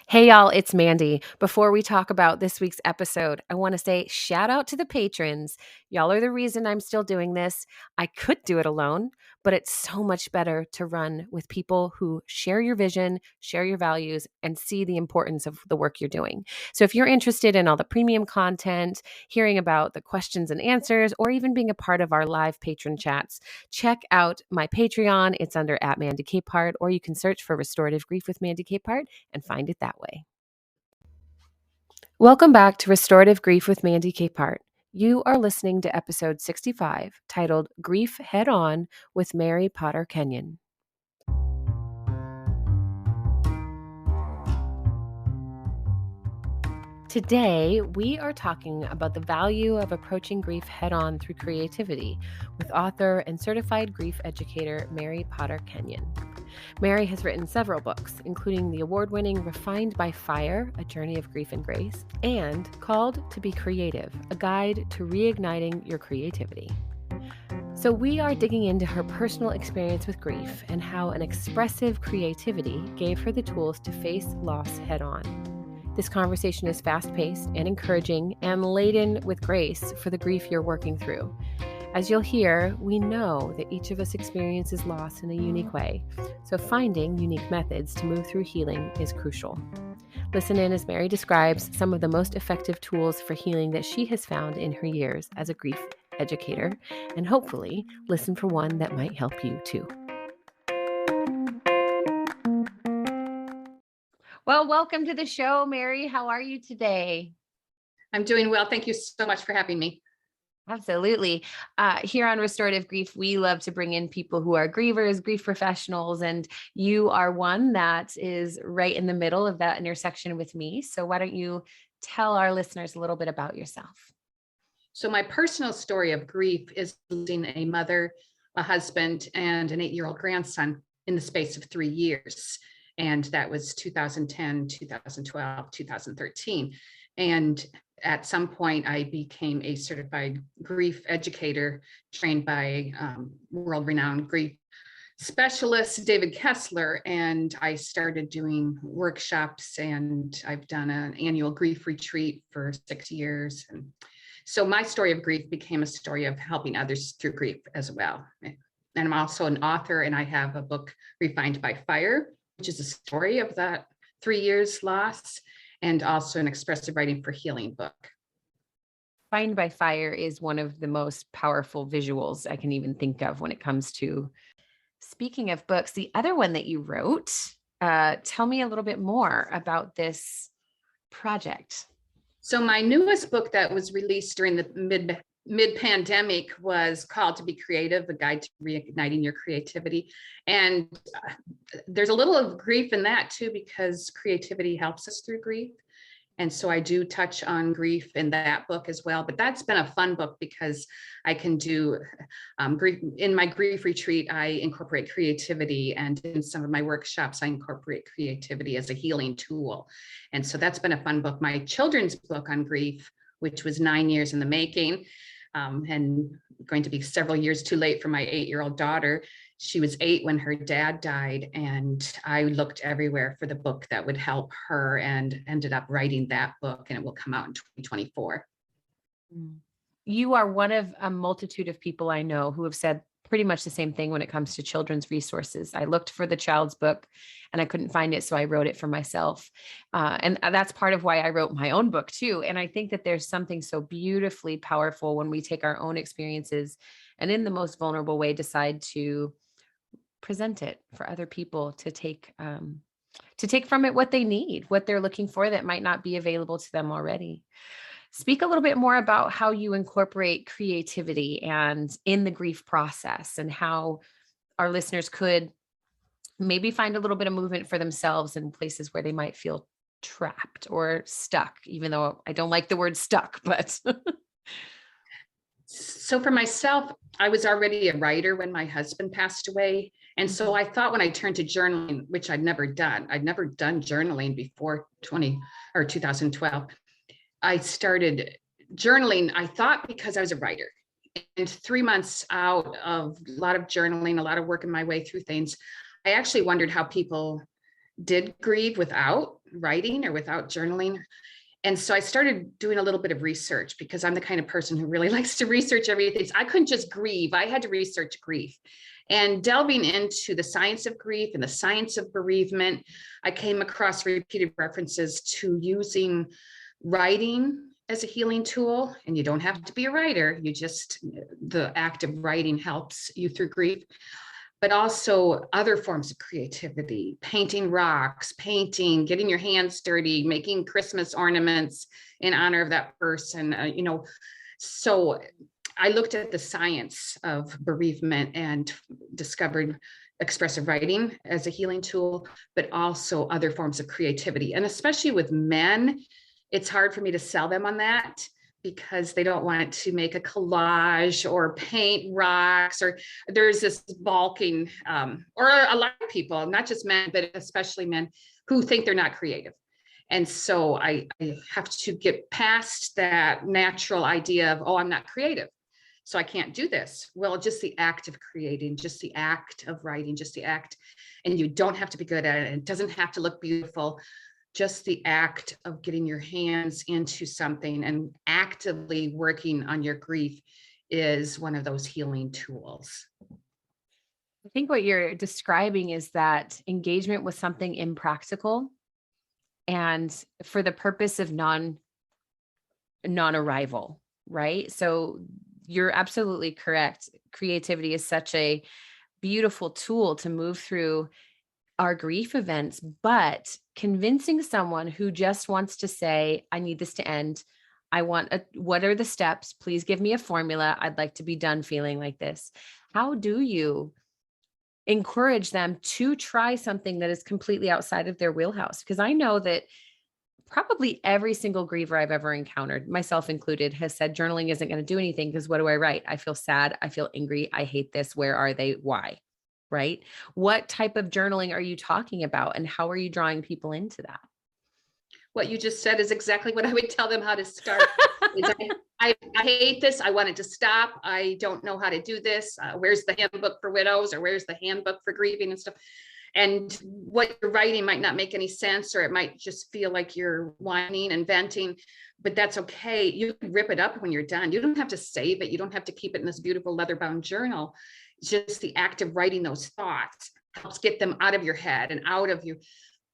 Hey y'all, it's Mandy. Before we talk about this week's episode, I want to say shout out to the patrons. Y'all are the reason I'm still doing this. I could do it alone, but it's so much better to run with people who share your vision, share your values, and see the importance of the work you're doing. So if you're interested in all the premium content, hearing about the questions and answers, or even being a part of our live patron chats, check out my Patreon. It's under @MandyCapehart, or you can search for Restorative Grief with Mandy Capehart and find it that way. Welcome back to Restorative Grief with Mandy Capehart. You are listening to episode 65, titled Grief Head On with Mary Potter Kenyan. Today, we are talking about the value of approaching grief head on through creativity with author and certified grief educator Mary Potter Kenyan. Mary has written several books, including the award-winning Refined by Fire, A Journey of Grief and Grace, and Called to Be Creative, a guide to reigniting your creativity. So we are digging into her personal experience with grief and how an expressive creativity gave her the tools to face loss head on. This conversation is fast-paced and encouraging and laden with grace for the grief you're working through. As you'll hear, we know that each of us experiences loss in a unique way, so finding unique methods to move through healing is crucial. Listen in as Mary describes some of the most effective tools for healing that she has found in her years as a grief educator, and hopefully listen for one that might help you too. Well, welcome to the show, Mary. How are you today? I'm doing well. Thank you so much for having me. Absolutely. Here on Restorative Grief, we love to bring in people who are grievers, grief professionals, and you are one that is right in the middle of that intersection with me. So why don't you tell our listeners a little bit about yourself? So my personal story of grief is losing a mother, a husband, and an 8-year-old grandson in the space of 3 years. And that was 2010, 2012, 2013. And at some point, I became a certified grief educator trained by world-renowned grief specialist David Kessler, and I started doing workshops, and I've done an annual grief retreat for 6 years. And so my story of grief became a story of helping others through grief as well. And I'm also an author, and I have a book, Refined by Fire, which is a story of that 3 years loss, and also an expressive writing for healing book. Refined by Fire is one of the most powerful visuals I can even think of when it comes to, speaking of books, the other one that you wrote. Tell me a little bit more about this project. So my newest book that was released during the mid-pandemic was Called to Be Creative, a guide to reigniting your creativity. And there's a little of grief in that too, because creativity helps us through grief. And so I do touch on grief in that book as well. But that's been a fun book because I can do grief. In my grief retreat, I incorporate creativity, and in some of my workshops, I incorporate creativity as a healing tool. And so that's been a fun book. My children's book on grief, which was 9 years in the making, and going to be several years too late for my 8-year-old daughter. She was 8 when her dad died, and I looked everywhere for the book that would help her, and ended up writing that book, and it will come out in 2024. You are one of a multitude of people I know who have said pretty much the same thing when it comes to children's resources. I looked for the child's book and I couldn't find it, so I wrote it for myself. And that's part of why I wrote my own book too. And I think that there's something so beautifully powerful when we take our own experiences and in the most vulnerable way decide to present it for other people to take from it what they need, what they're looking for that might not be available to them already. Speak a little bit more about how you incorporate creativity and in the grief process, and how our listeners could maybe find a little bit of movement for themselves in places where they might feel trapped or stuck, even though I don't like the word stuck, but So for myself, I was already a writer when my husband passed away. And so I thought when I turned to journaling, which I'd never done journaling before 2012. I started journaling, I thought, because I was a writer. And 3 months out of a lot of journaling, a lot of working my way through things, I actually wondered how people did grieve without writing or without journaling. And so I started doing a little bit of research because I'm the kind of person who really likes to research everything. So I couldn't just grieve. I had to research grief. And delving into the science of grief and the science of bereavement, I came across repeated references to using writing as a healing tool. And you don't have to be a writer. The act of writing helps you through grief, but also other forms of creativity, painting rocks, painting, getting your hands dirty, making Christmas ornaments in honor of that person. So I looked at the science of bereavement and discovered expressive writing as a healing tool, but also other forms of creativity. And especially with men, it's hard for me to sell them on that, because they don't want to make a collage or paint rocks, or there's this balking, or a lot of people, not just men, but especially men, who think they're not creative. And so I have to get past that natural idea of, oh, I'm not creative, so I can't do this. Well, just the act of creating, just the act of writing, just the act, and you don't have to be good at it. It doesn't have to look beautiful. Just the act of getting your hands into something and actively working on your grief is one of those healing tools. I think what you're describing is that engagement with something impractical and for the purpose of non-arrival, right? So you're absolutely correct. Creativity is such a beautiful tool to move through our grief events, but convincing someone who just wants to say, I need this to end. What are the steps? Please give me a formula. I'd like to be done feeling like this. How do you encourage them to try something that is completely outside of their wheelhouse? Because I know that probably every single griever I've ever encountered, myself included, has said journaling isn't going to do anything because what do I write? I feel sad. I feel angry. I hate this. Where are they? Why? Right? What type of journaling are you talking about, and how are you drawing people into that? What you just said is exactly what I would tell them how to start. I hate this. I want it to stop. I don't know how to do this. Where's the handbook for widows, or where's the handbook for grieving and stuff? And what you're writing might not make any sense, or it might just feel like you're whining and venting, but that's okay. You can rip it up when you're done. You don't have to save it. You don't have to keep it in this beautiful leather-bound journal. Just the act of writing those thoughts helps get them out of your head and out of you.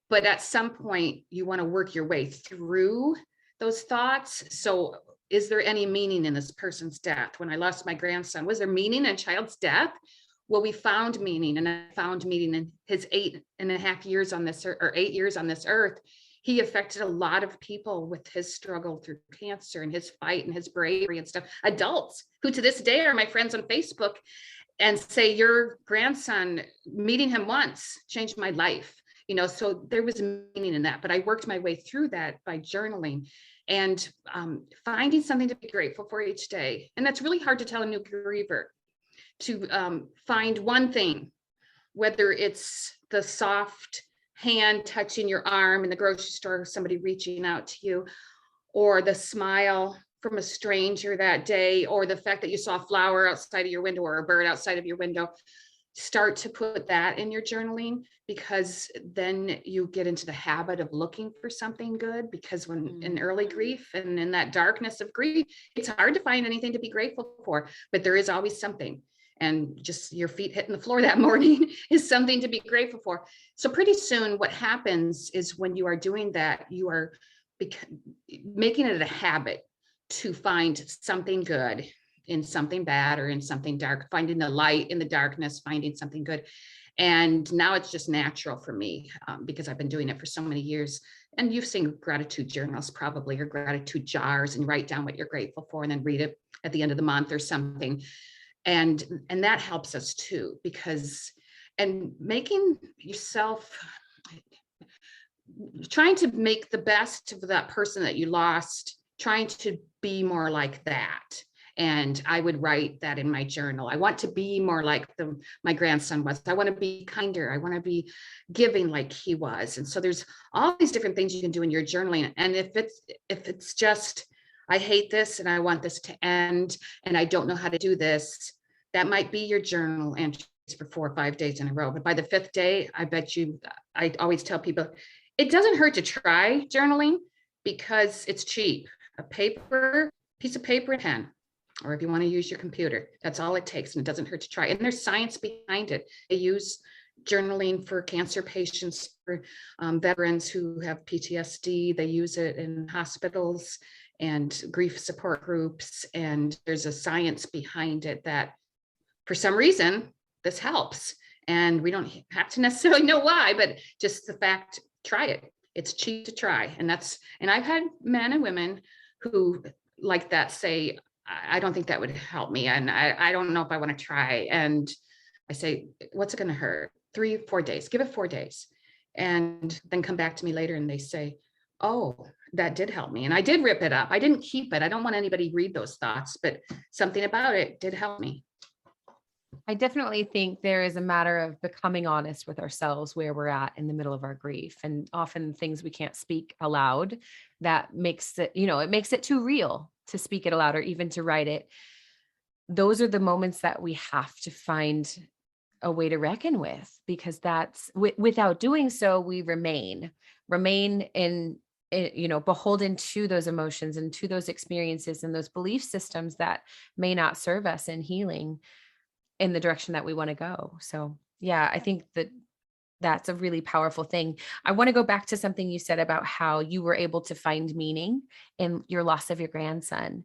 But at some point, you want to work your way through those thoughts. So is there any meaning in this person's death? When I lost my grandson, was there meaning in a child's death? Well, we found meaning, and I found meaning in his 8.5 years on this, or 8 years on this earth. He affected a lot of people with his struggle through cancer and his fight and his bravery and stuff. Adults who to this day are my friends on Facebook and say, your grandson, meeting him once changed my life. So there was meaning in that, but I worked my way through that by journaling and finding something to be grateful for each day. And that's really hard to tell a new griever, to find one thing, whether it's the soft hand touching your arm in the grocery store, somebody reaching out to you, or the smile from a stranger that day, or the fact that you saw a flower outside of your window or a bird outside of your window. Start to put that in your journaling, because then you get into the habit of looking for something good. Because when in early grief and in that darkness of grief, it's hard to find anything to be grateful for, but there is always something. And just your feet hitting the floor that morning is something to be grateful for. So pretty soon what happens is, when you are doing that, you are making it a habit to find something good in something bad or in something dark, finding the light in the darkness, finding something good. And now it's just natural for me, because I've been doing it for so many years. And you've seen gratitude journals probably, or gratitude jars, and write down what you're grateful for and then read it at the end of the month or something. And that helps us too, because, and making yourself, trying to make the best of that person that you lost, trying to be more like that. And I would write that in my journal. I want to be more like my grandson was. I want to be kinder. I want to be giving like he was. And so there's all these different things you can do in your journaling. And if it's just, I hate this and I want this to end and I don't know how to do this, that might be your journal entries for 4 or 5 days in a row. But by the 5th day, I bet you, I always tell people, It doesn't hurt to try journaling because it's cheap. Piece of paper and pen, or if you want to use your computer, that's all it takes, and it doesn't hurt to try. And there's science behind it. They use journaling for cancer patients, for veterans who have PTSD. They use it in hospitals and grief support groups. And there's a science behind it that for some reason this helps. And we don't have to necessarily know why, but just the fact, try it. It's cheap to try. And I've had men and women who like that say, I don't think that would help me. And I don't know if I want to try. And I say, what's it going to hurt? 3-4 days, give it 4 days. And then come back to me later and they say, oh, that did help me. And I did rip it up. I didn't keep it. I don't want anybody to read those thoughts, but something about it did help me. I definitely think there is a matter of becoming honest with ourselves where we're at in the middle of our grief, and often things we can't speak aloud that makes it, it makes it too real to speak it aloud or even to write it. Those are the moments that we have to find a way to reckon with, because that's without doing so, we remain in, beholden to those emotions and to those experiences and those belief systems that may not serve us in healing in the direction that we want to go. So yeah, I think that's a really powerful thing. I want to go back to something you said about how you were able to find meaning in your loss of your grandson,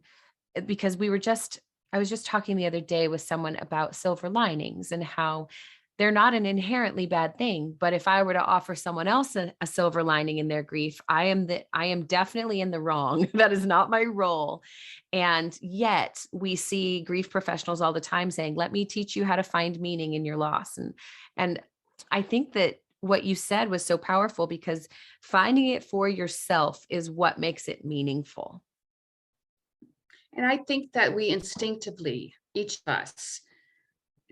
because I was just talking the other day with someone about silver linings and how they're not an inherently bad thing. But if I were to offer someone else a silver lining in their grief, I am definitely in the wrong. That is not my role. And yet we see grief professionals all the time saying, let me teach you how to find meaning in your loss. And I think that what you said was so powerful, because finding it for yourself is what makes it meaningful. And I think that we instinctively, each of us,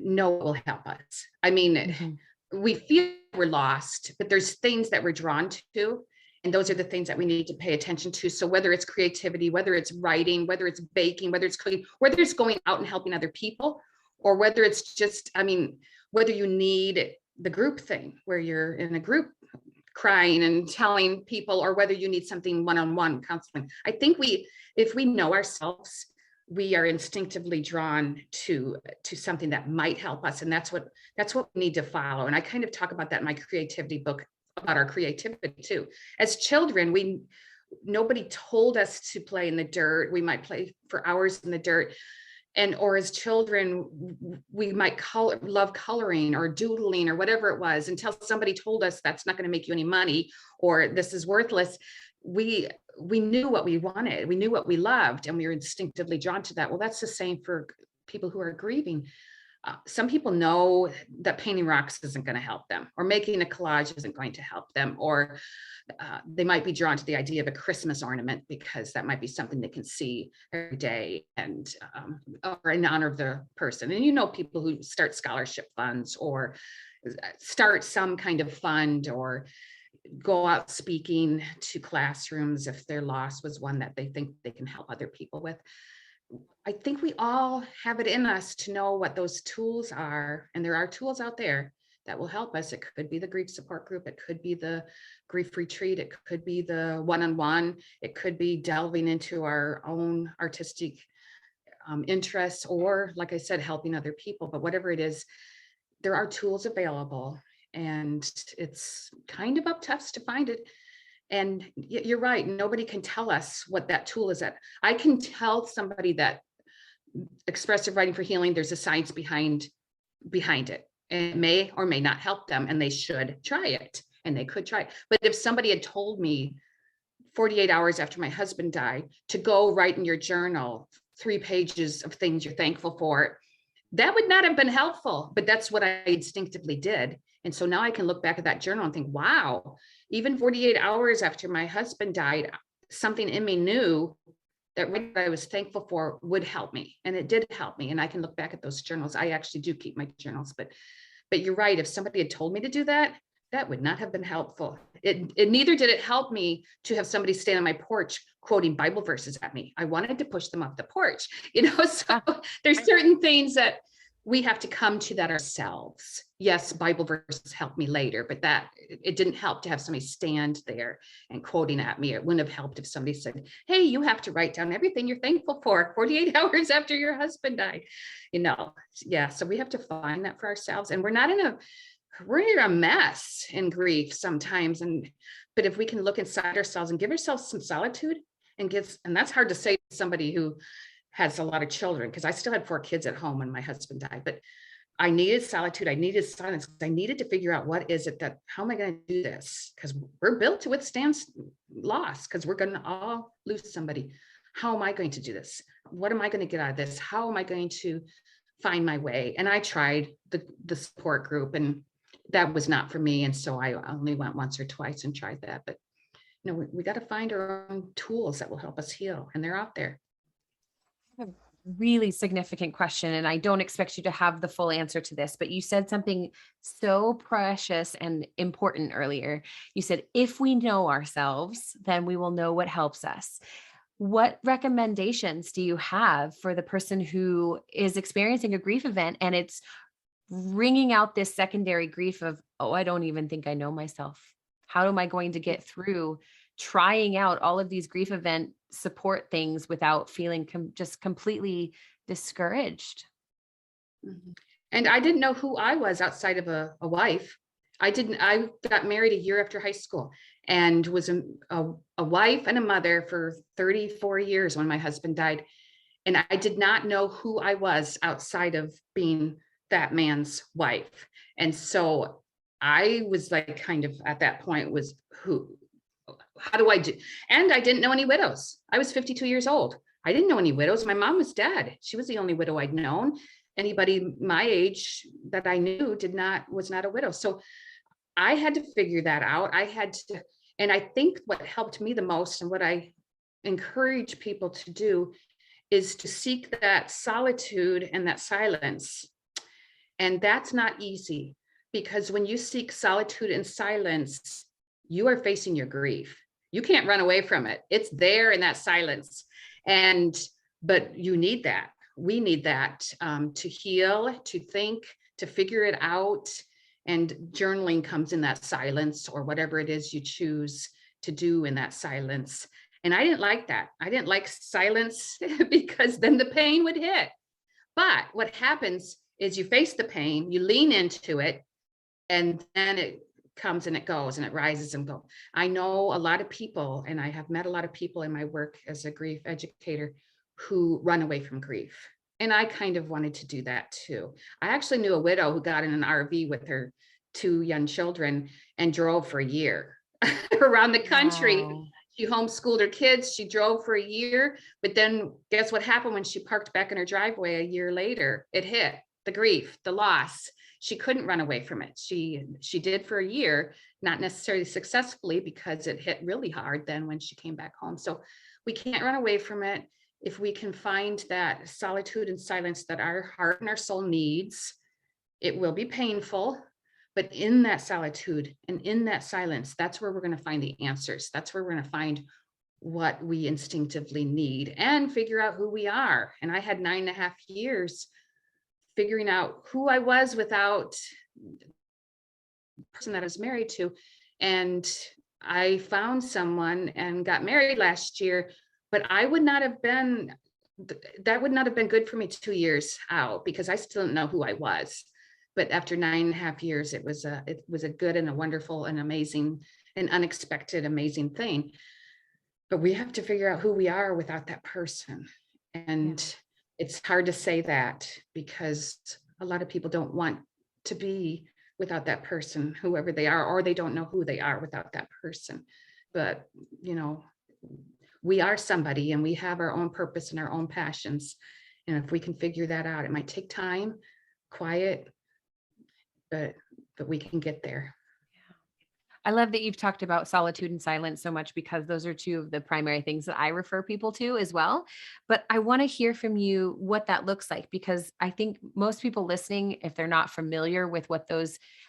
know what will help us. I mean, we feel we're lost, but there's things that we're drawn to. And those are the things that we need to pay attention to. So whether it's creativity, whether it's writing, whether it's baking, whether it's cooking, whether it's going out and helping other people, or whether it's just, whether you need the group thing where you're in a group crying and telling people, or whether you need something one-on-one counseling. I think if we know ourselves, we are instinctively drawn to something that might help us. And that's what we need to follow. And I kind of talk about that in my creativity book, about our creativity too. As children, nobody told us to play in the dirt. We might play for hours in the dirt. Or as children, we might love coloring or doodling or whatever it was, until somebody told us that's not going to make you any money, or this is worthless. We knew what we wanted. We knew what we loved, and we were instinctively drawn to that. Well, that's the same for people who are grieving. Some people know that painting rocks isn't going to help them, or making a collage isn't going to help them, or they might be drawn to the idea of a Christmas ornament because that might be something they can see every day, and or in honor of the person. And people who start scholarship funds, or start some kind of fund, or go out speaking to classrooms if their loss was one that they think they can help other people with. I think we all have it in us to know what those tools are. And there are tools out there that will help us. It could be the grief support group. It could be the grief retreat. It could be the one-on-one. It could be delving into our own artistic interests, or, like I said, helping other people. But whatever it is, there are tools available, and it's kind of up to us to find it. And you're right. Nobody can tell us what that tool is. I can tell somebody that expressive writing for healing, there's a science behind it. And it may or may not help them, and they should try it, and they could try it. But if somebody had told me 48 hours after my husband died to go write in your journal 3 pages of things you're thankful for, that would not have been helpful. But that's what I instinctively did. And so now I can look back at that journal and think, wow, even 48 hours after my husband died, something in me knew that what I was thankful for would help me. And it did help me. And I can look back at those journals. I actually do keep my journals, but you're right. If somebody had told me to do that, that would not have been helpful. It neither did it help me to have somebody stand on my porch quoting Bible verses at me. I wanted to push them off the porch, so there's certain things that we have to come to that ourselves. Yes, Bible verses helped me later, but that it didn't help to have somebody stand there and quoting at me. It wouldn't have helped if somebody said, hey, you have to write down everything you're thankful for 48 hours after your husband died. Yeah, so we have to find that for ourselves. And we're in a mess in grief sometimes. But if we can look inside ourselves and give ourselves some solitude and that's hard to say to somebody who has a lot of children, because I still had 4 kids at home when my husband died, but I needed solitude. I needed silence. I needed to figure out how am I going to do this? Because we're built to withstand loss, because we're going to all lose somebody. How am I going to do this? What am I going to get out of this? How am I going to find my way? And I tried the support group, and that was not for me. And so I only went once or twice and tried that. But we got to find our own tools that will help us heal, and they're out there. A really significant question, and I don't expect you to have the full answer to this, but you said something so precious and important earlier. You said, if we know ourselves, then we will know what helps us. What recommendations do you have for the person who is experiencing a grief event and it's bringing out this secondary grief of, oh, I don't even think I know myself? How am I going to get through trying out all of these grief event support things without feeling just completely discouraged? Mhm. And I didn't know who I was outside of a wife. I got married a year after high school and was a wife and a mother for 34 years when my husband died. And I did not know who I was outside of being that man's wife. And so I was like, kind of at that point was how do I do? And I didn't know any widows. I was 52 years old. I didn't know any widows. My mom was dead. She was the only widow I'd known. Anybody my age that I knew was not a widow. So I had to figure that out. And I think what helped me the most and what I encourage people to do is to seek that solitude and that silence. And that's not easy, because when you seek solitude and silence, you are facing your grief. You can't run away from it. It's there in that silence. But you need that. We need that to heal, to think, to figure it out. And journaling comes in that silence, or whatever it is you choose to do in that silence. And I didn't like that. I didn't like silence because then the pain would hit. But what happens is you face the pain, you lean into it, and then it comes and it goes and it rises and goes. I know a lot of people, and I have met a lot of people in my work as a grief educator who run away from grief. And I kind of wanted to do that too. I actually knew a widow who got in an RV with her 2 young children and drove for a year around the country. Wow. She homeschooled her kids. She drove for a year, but then guess what happened when she parked back in her driveway a year later? It hit the grief, the loss. She couldn't run away from it. She did for a year, not necessarily successfully, because it hit really hard then when she came back home. So we can't run away from it. If we can find that solitude and silence that our heart and our soul needs, it will be painful. But in that solitude and in that silence, that's where we're going to find the answers. That's where we're going to find what we instinctively need and figure out who we are. And I had 9.5 years figuring out who I was without the person that I was married to. And I found someone and got married last year, but that would not have been good for me 2 years out, because I still didn't know who I was. But after 9.5 years, it was a good and a wonderful and amazing and unexpected, amazing thing. But we have to figure out who we are without that person. And it's hard to say that, because a lot of people don't want to be without that person, whoever they are, or they don't know who they are without that person. But, we are somebody, and we have our own purpose and our own passions. And if we can figure that out, it might take time, quiet, but we can get there. I love that you've talked about solitude and silence so much because those are two of the primary things that I refer people to as well. But I want to hear from you what that looks like because I think most people listening, if they're not familiar with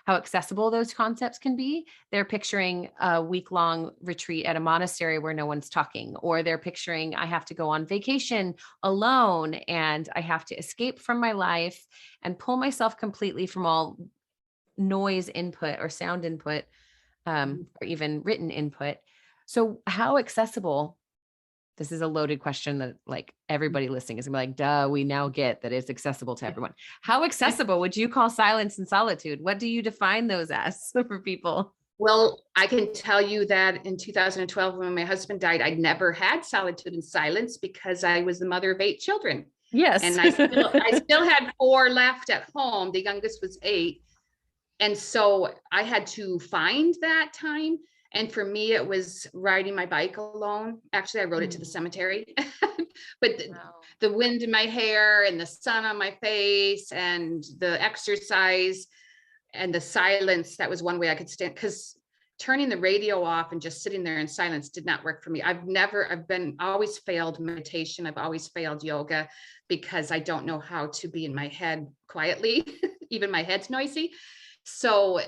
how accessible those concepts can be, they're picturing a week long retreat at a monastery where no one's talking, or they're picturing I have to go on vacation alone and I have to escape from my life and pull myself completely from all noise input or sound input or even written input. So, how accessible? This is a loaded question that, like, everybody listening is gonna be like, "Duh, we now get that it's accessible to everyone." How accessible would you call silence and solitude? What do you define those as for people? Well, I can tell you that in 2012, when my husband died, I'd never had solitude and silence because I was the mother of 8 children. Yes. And I still had 4 left at home. The youngest was 8. And so I had to find that time. And for me, it was riding my bike alone. Actually, I rode it to the cemetery, but Wow. the wind in my hair and the sun on my face and the exercise and the silence, that was one way I could stand, because turning the radio off and just sitting there in silence did not work for me. I've always failed meditation. I've always failed yoga because I don't know how to be in my head quietly. Even my head's noisy. So,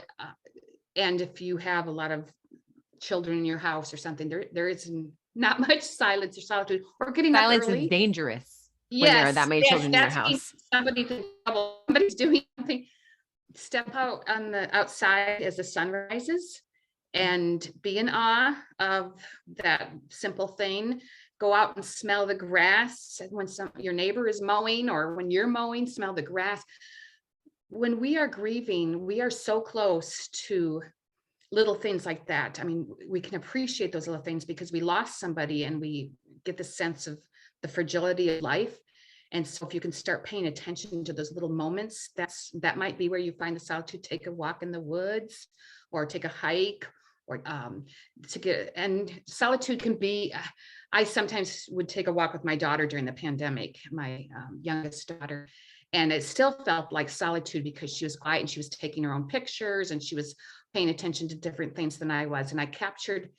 and if you have a lot of children in your house or something, there is not much silence or solitude, or getting up Silence is early. dangerous when there are that Yes, many yes, children in your that's when house. somebody's doing something. Step out on the outside as the sun rises and be in awe of that simple thing. Go out and smell the grass when your neighbor is mowing, or when you're mowing, smell the grass. When we are grieving, we are so close to little things like that. I mean, we can appreciate those little things because we lost somebody and we get the sense of the fragility of life. And so if you can start paying attention to those little moments, that might be where you find the solitude. Take a walk in the woods or take a hike, or and solitude can be, I sometimes would take a walk with my daughter during the pandemic, my youngest daughter, and it still felt like solitude because she was quiet and she was taking her own pictures and she was paying attention to different things than I was. And I captured,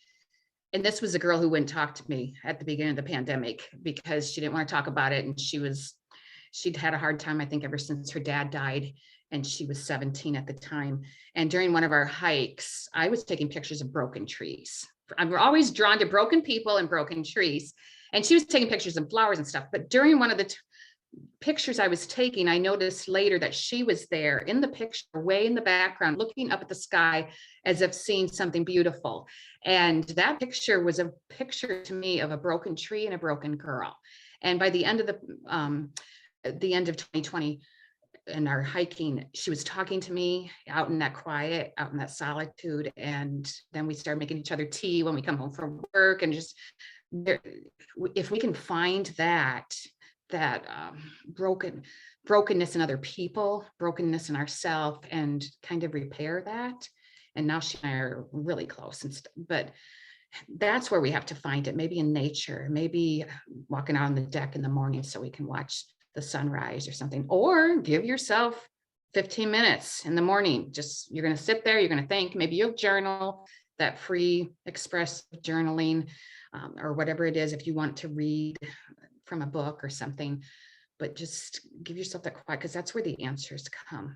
and this was a girl who wouldn't talk to me at the beginning of the pandemic because she didn't want to talk about it. And she'd had a hard time, I think, ever since her dad died. And she was 17 at the time. And during one of our hikes, I was taking pictures of broken trees. I'm always drawn to broken people and broken trees. And she was taking pictures of flowers and stuff. But during one of the pictures I was taking, I noticed later that she was there in the picture, way in the background, looking up at the sky as if seeing something beautiful. And that picture was a picture to me of a broken tree and a broken girl. And by the end of the end of 2020, in our hiking, she was talking to me out in that quiet, out in that solitude. And then we started making each other tea when we come home from work. And just if we can find that brokenness in other people, brokenness in ourselves, and kind of repair that. And now she and I are really close and stuff, but that's where we have to find it. Maybe in nature, maybe walking out on the deck in the morning so we can watch the sunrise or something, or give yourself 15 minutes in the morning. Just, you're going to sit there, you're going to think, maybe you'll journal, that free expressive journaling, or whatever it is, if you want to read from a book or something, but just give yourself that quiet, because that's where the answers come.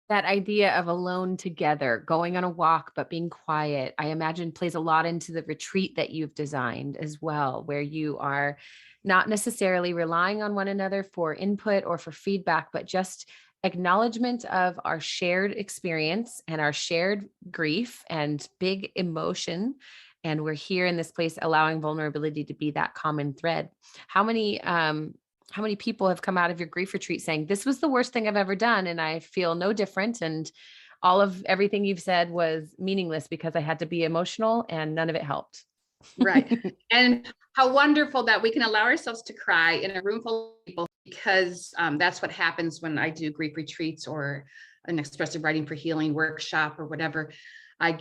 That idea of alone together, going on a walk, but being quiet, I imagine plays a lot into the retreat that you've designed as well, where you are not necessarily relying on one another for input or for feedback, but just acknowledgement of our shared experience and our shared grief and big emotion. And we're here in this place, allowing vulnerability to be that common thread. How many people have come out of your grief retreat saying, this was the worst thing I've ever done, and I feel no different. And all of everything you've said was meaningless because I had to be emotional and none of it helped. Right. And how wonderful that we can allow ourselves to cry in a room full of people, because that's what happens when I do grief retreats or an expressive writing for healing workshop or whatever. I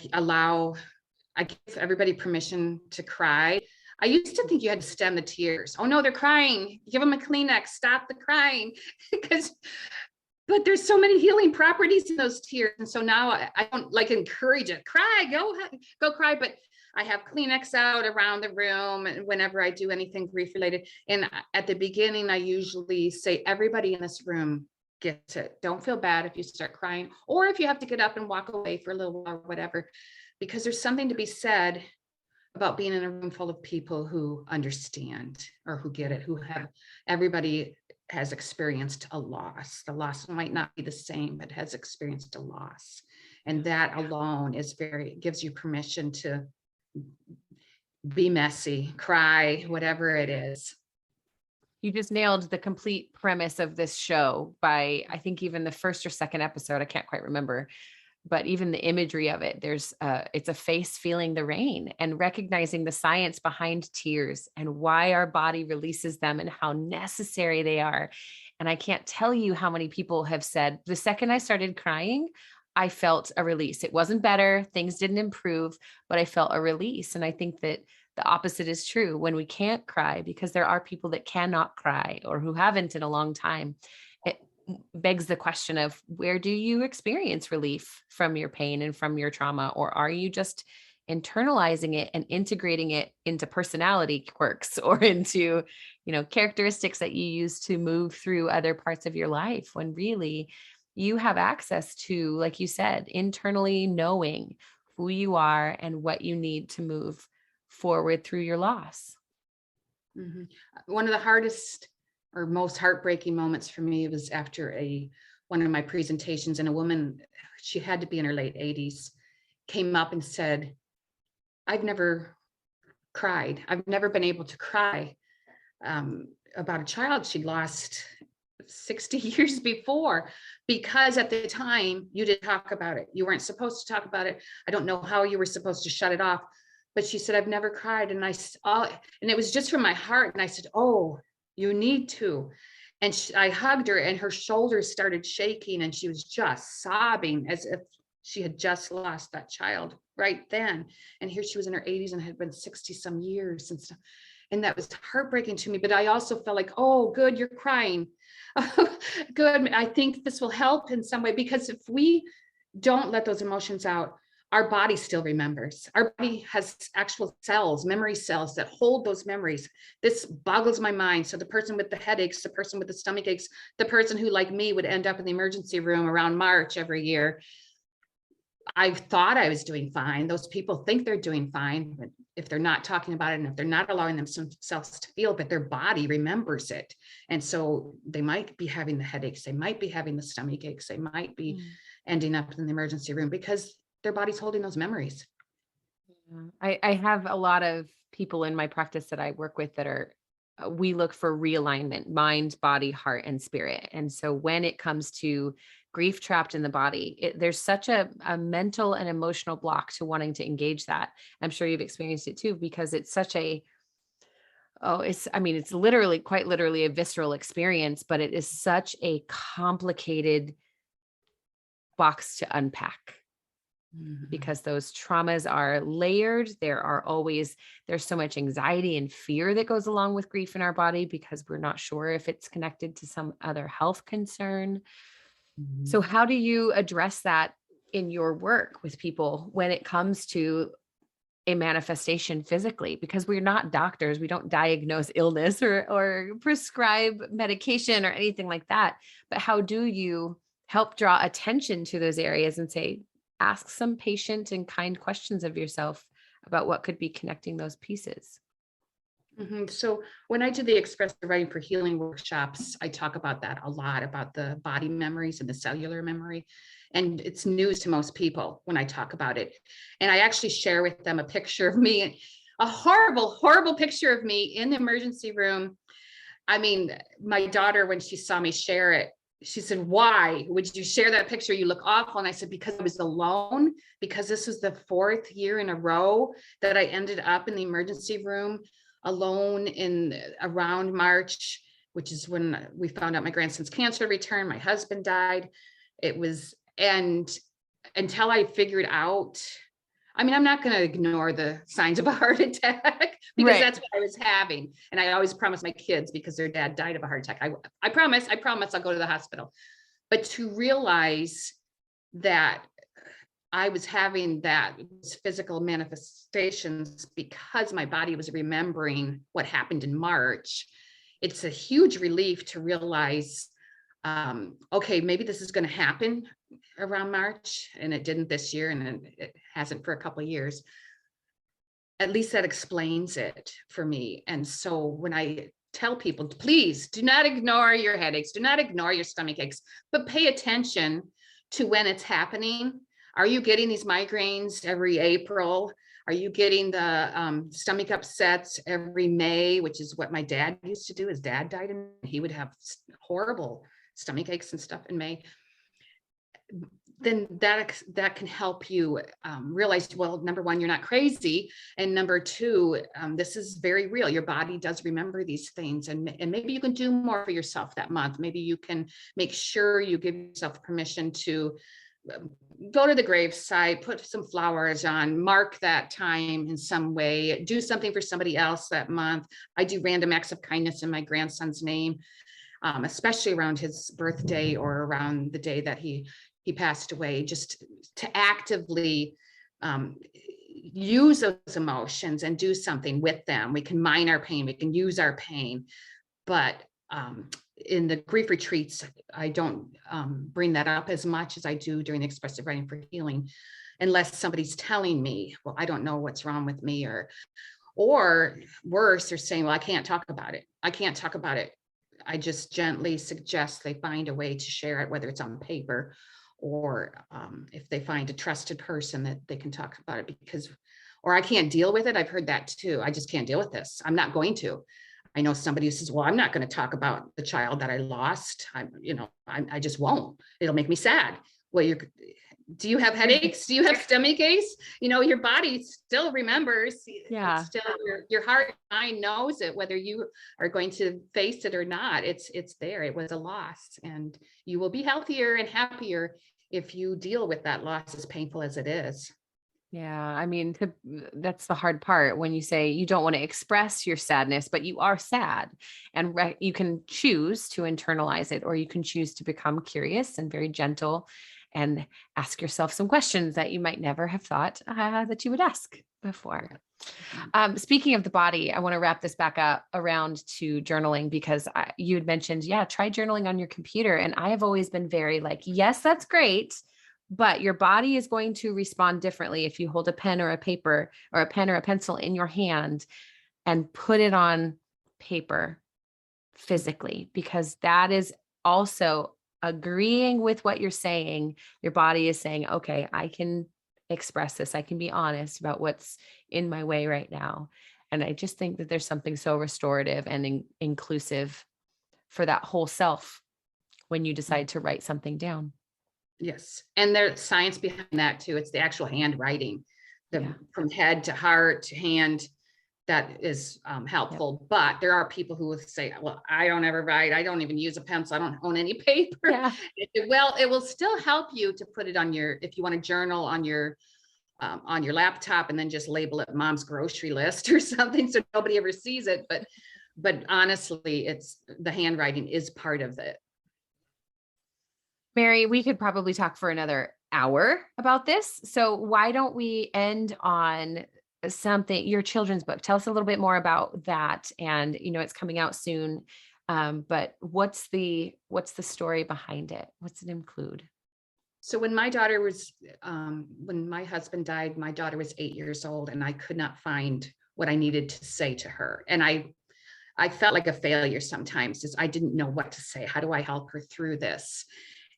give everybody permission to cry. I used to think you had to stem the tears. Oh no, they're crying. Give them a Kleenex, stop the crying. but there's so many healing properties in those tears. And so now I don't like encourage it. Cry, go cry. But I have Kleenex out around the room and whenever I do anything grief related. And at the beginning, I usually say, everybody in this room gets it. Don't feel bad if you start crying, or if you have to get up and walk away for a little while or whatever, because there's something to be said about being in a room full of people who understand or who get it, everybody has experienced a loss. The loss might not be the same, but has experienced a loss. And that alone gives you permission to be messy, cry, whatever it is. You just nailed the complete premise of this show by, I think, even the first or second episode. I can't quite remember, but even the imagery of it, it's a face feeling the rain and recognizing the science behind tears and why our body releases them and how necessary they are. And I can't tell you how many people have said, the second I started crying, I felt a release. It wasn't better, things didn't improve, but I felt a release. And I think that the opposite is true when we can't cry, because there are people that cannot cry or who haven't in a long time. It begs the question of, where do you experience relief from your pain and from your trauma? Or are you just internalizing it and integrating it into personality quirks or into, characteristics that you use to move through other parts of your life, when really you have access to, like you said, internally knowing who you are and what you need to move forward through your loss. Mm-hmm. One of the hardest or most heartbreaking moments for me was after one of my presentations, and a woman, she had to be in her late 80s, came up and said, I've never cried. I've never been able to cry about a child she'd lost 60 years before, because at the time you didn't talk about it. You weren't supposed to talk about it. I don't know how you were supposed to shut it off, but she said, I've never cried. And and it was just from my heart. And I said, oh, you need to. And I hugged her and her shoulders started shaking and she was just sobbing as if she had just lost that child right then. And here she was in her 80s and had been 60 some years and stuff. And that was heartbreaking to me. But I also felt like, oh, good, you're crying. Good. I think this will help in some way, because if we don't let those emotions out, our body still remembers. Our body has actual cells, memory cells that hold those memories. This boggles my mind. So the person with the headaches, the person with the stomach aches, the person who, like me, would end up in the emergency room around March every year, I thought I was doing fine. Those people think they're doing fine, but if they're not talking about it and if they're not allowing themselves to feel, but their body remembers it. And so they might be having the headaches, they might be having the stomach aches, they might be ending up in the emergency room because their body's holding those memories. I have a lot of people in my practice that I work with that we look for realignment, mind, body, heart, and spirit. And so when it comes to grief trapped in the body, there's such a mental and emotional block to wanting to engage that. I'm sure you've experienced it too, because it's such it's literally, quite literally, a visceral experience, but it is such a complicated box to unpack. Because those traumas are layered. There's so much anxiety and fear that goes along with grief in our body because we're not sure if it's connected to some other health concern. So how do you address that in your work with people when it comes to a manifestation physically? Because we're not doctors. We don't diagnose illness or prescribe medication or anything like that. But how do you help draw attention to those areas and say, ask some patient and kind questions of yourself about what could be connecting those pieces? So when I do the expressive writing for healing workshops, I talk about that a lot, about the body memories and the cellular memory. And it's news to most people when I talk about it. And I actually share with them a picture of me, a horrible, horrible picture of me in the emergency room. I mean, my daughter, when she saw me share it, she said, why would you share that picture? You look awful. And I said, because I was alone, because this was the 4th year in a row that I ended up in the emergency room alone in around March, which is when we found out my grandson's cancer returned. My husband died. And until I figured out, I mean, I'm not going to ignore the signs of a heart attack because that's what I was having. And I always promise my kids, because their dad died of a heart attack, I promise I'll go to the hospital. But to realize that I was having that physical manifestations because my body was remembering what happened in March, it's a huge relief to realize, okay, maybe this is going to happen around March, and it didn't this year, and it hasn't for a couple of years. At least that explains it for me. And so when I tell people, please do not ignore your headaches, do not ignore your stomach aches, but pay attention to when it's happening. Are you getting these migraines every April? Are you getting the stomach upsets every May, which is what my dad used to do? His dad died and he would have horrible stomach aches and stuff in May. Then that can help you realize, well, number one, you're not crazy. And number two, this is very real. Your body does remember these things. And maybe you can do more for yourself that month. Maybe you can make sure you give yourself permission to go to the gravesite, put some flowers on, mark that time in some way, do something for somebody else that month. I do random acts of kindness in my grandson's name, especially around his birthday or around the day that he passed away, just to actively use those emotions and do something with them. We can mine our pain, we can use our pain, but in the grief retreats, I don't bring that up as much as I do during the expressive writing for healing, unless somebody's telling me, well, I don't know what's wrong with me, or worse, they're saying, well, I can't talk about it. I can't talk about it. I just gently suggest they find a way to share it, whether it's on paper or if they find a trusted person that they can talk about it, or I can't deal with it. I've heard that too. I just can't deal with this. I'm not going to. I know somebody who says, well, I'm not going to talk about the child that I lost. I just won't. It'll make me sad. Well, do you have headaches? Do you have stomach aches? Your body still remembers. Yeah. It's still your heart and mind knows it, whether you are going to face it or not. It's there. It was a loss, and you will be healthier and happier if you deal with that loss, as painful as it is. Yeah, I mean, that's the hard part when you say you don't want to express your sadness, but you are sad, and you can choose to internalize it, or you can choose to become curious and very gentle and ask yourself some questions that you might never have thought that you would ask before. Speaking of the body, I want to wrap this back up around to journaling, because you had mentioned, try journaling on your computer. And I have always been very like, yes, that's great, but your body is going to respond differently if you hold a pen or a paper or a pen or a pencil in your hand and put it on paper physically, because that is also agreeing with what you're saying. Your body is saying, okay, I can express this. I can be honest about what's in my way right now. And I just think that there's something so restorative and inclusive for that whole self when you decide to write something down. Yes. And there's science behind that too. It's the actual handwriting, from head to heart to hand, that is helpful. Yep. But there are people who will say, well, I don't ever write. I don't even use a pencil. I don't own any paper. Yeah. Well, it will still help you to put it on if you want to journal on your laptop, and then just label it Mom's grocery list or something, so nobody ever sees it. But honestly, it's the handwriting is part of it. Mary, we could probably talk for another hour about this. So why don't we end on something, your children's book? Tell us a little bit more about that. And, it's coming out soon. But what's the story behind it? What's it include? So when my husband died, my daughter was 8 years old, and I could not find what I needed to say to her. And I felt like a failure sometimes, as I didn't know what to say. How do I help her through this?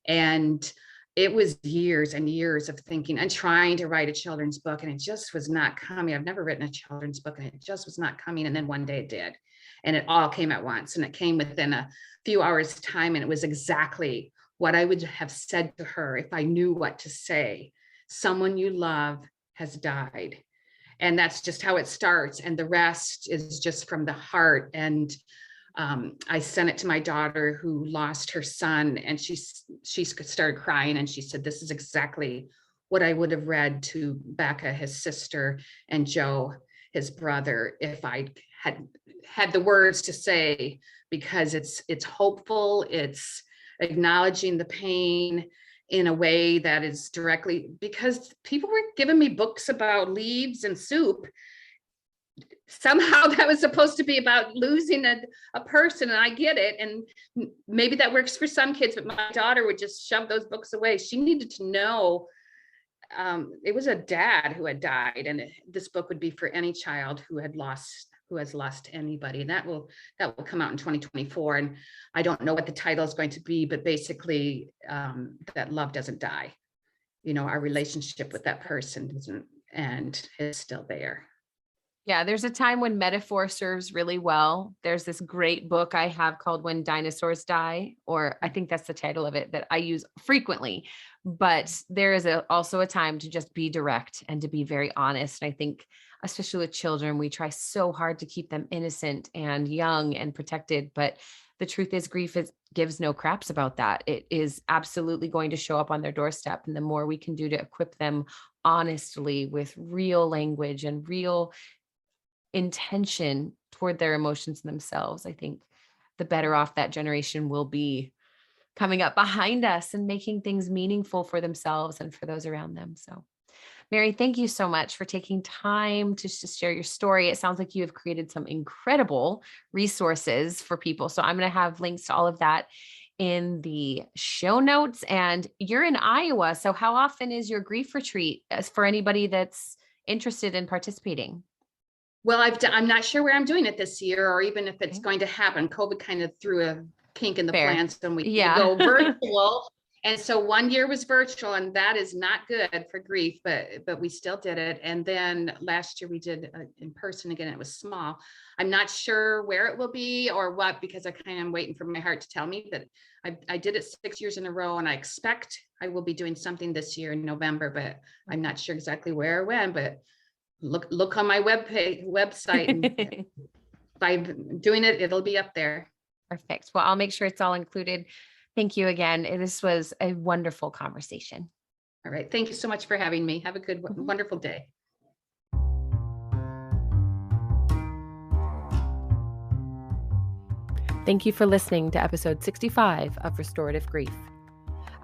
And it was years and years of thinking and trying to write a children's book, and it just was not coming. I've never written a children's book, and it just was not coming. And then one day it did, and it all came at once, and it came within a few hours time. And it was exactly what I would have said to her if I knew what to say. Someone you love has died. And that's just how it starts. And the rest is just from the heart. And I sent it to my daughter, who lost her son, and she started crying, and she said, this is exactly what I would have read to Becca, his sister, and Joe, his brother, if I had the words to say, because it's hopeful, it's acknowledging the pain in a way that is directly, because people were giving me books about leaves and soup. Somehow that was supposed to be about losing a person, and I get it, and maybe that works for some kids, but my daughter would just shove those books away. She needed to know it was a dad who had died, and this book would be for any child who has lost anybody, and that will come out in 2024. And I don't know what the title is going to be, but basically that love doesn't die. Our relationship with that person doesn't, and is still there. Yeah, there's a time when metaphor serves really well. There's this great book I have called When Dinosaurs Die, or I think that's the title of it, that I use frequently. But there is also a time to just be direct and to be very honest. And I think, especially with children, we try so hard to keep them innocent and young and protected. But the truth is, grief gives no craps about that. It is absolutely going to show up on their doorstep. And the more we can do to equip them honestly with real language and real intention toward their emotions themselves, I think the better off that generation will be coming up behind us and making things meaningful for themselves and for those around them. So, Mary, thank you so much for taking time to share your story. It sounds like you have created some incredible resources for people. So I'm going to have links to all of that in the show notes. And you're in Iowa. So how often is your grief retreat, as for anybody that's interested in participating? Well, I'm not sure where I'm doing it this year, or even if it's going to happen. COVID kind of threw a kink in the plans, and we go virtual. And so one year was virtual, and that is not good for grief, but we still did it. And then last year we did in person again. It was small. I'm not sure where it will be or what, because I kind of am waiting for my heart to tell me. But I did it 6 years in a row, and I expect I will be doing something this year in November, but I'm not sure exactly where or when. But look on my website. And if I'm doing it, it'll be up there. Perfect. Well, I'll make sure it's all included. Thank you again. This was a wonderful conversation. All right. Thank you so much for having me. Have a good, wonderful day. Thank you for listening to episode 65 of Restorative Grief.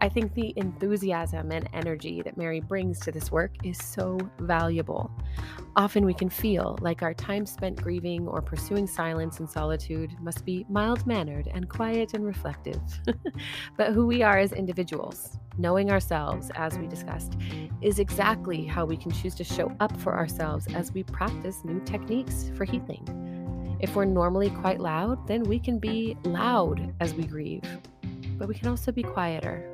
I think the enthusiasm and energy that Mary brings to this work is so valuable. Often we can feel like our time spent grieving or pursuing silence and solitude must be mild-mannered and quiet and reflective. But who we are as individuals, knowing ourselves, as we discussed, is exactly how we can choose to show up for ourselves as we practice new techniques for healing. If we're normally quite loud, then we can be loud as we grieve, but we can also be quieter.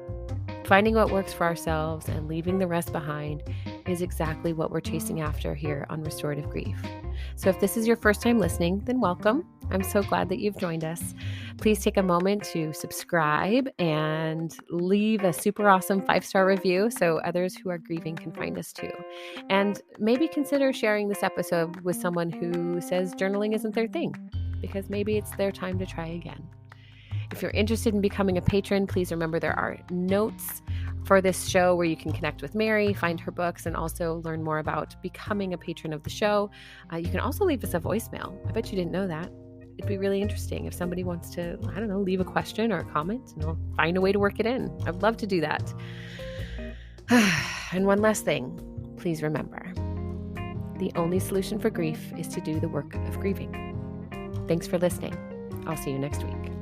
Finding what works for ourselves and leaving the rest behind is exactly what we're chasing after here on Restorative Grief. So if this is your first time listening, then welcome. I'm so glad that you've joined us. Please take a moment to subscribe and leave a super awesome 5-star review so others who are grieving can find us too. And maybe consider sharing this episode with someone who says journaling isn't their thing, because maybe it's their time to try again. If you're interested in becoming a patron, please remember there are notes for this show where you can connect with Mary, find her books, and also learn more about becoming a patron of the show. You can also leave us a voicemail. I bet you didn't know that. It'd be really interesting if somebody wants to, leave a question or a comment, and I'll find a way to work it in. I'd love to do that. And one last thing, please remember, the only solution for grief is to do the work of grieving. Thanks for listening. I'll see you next week.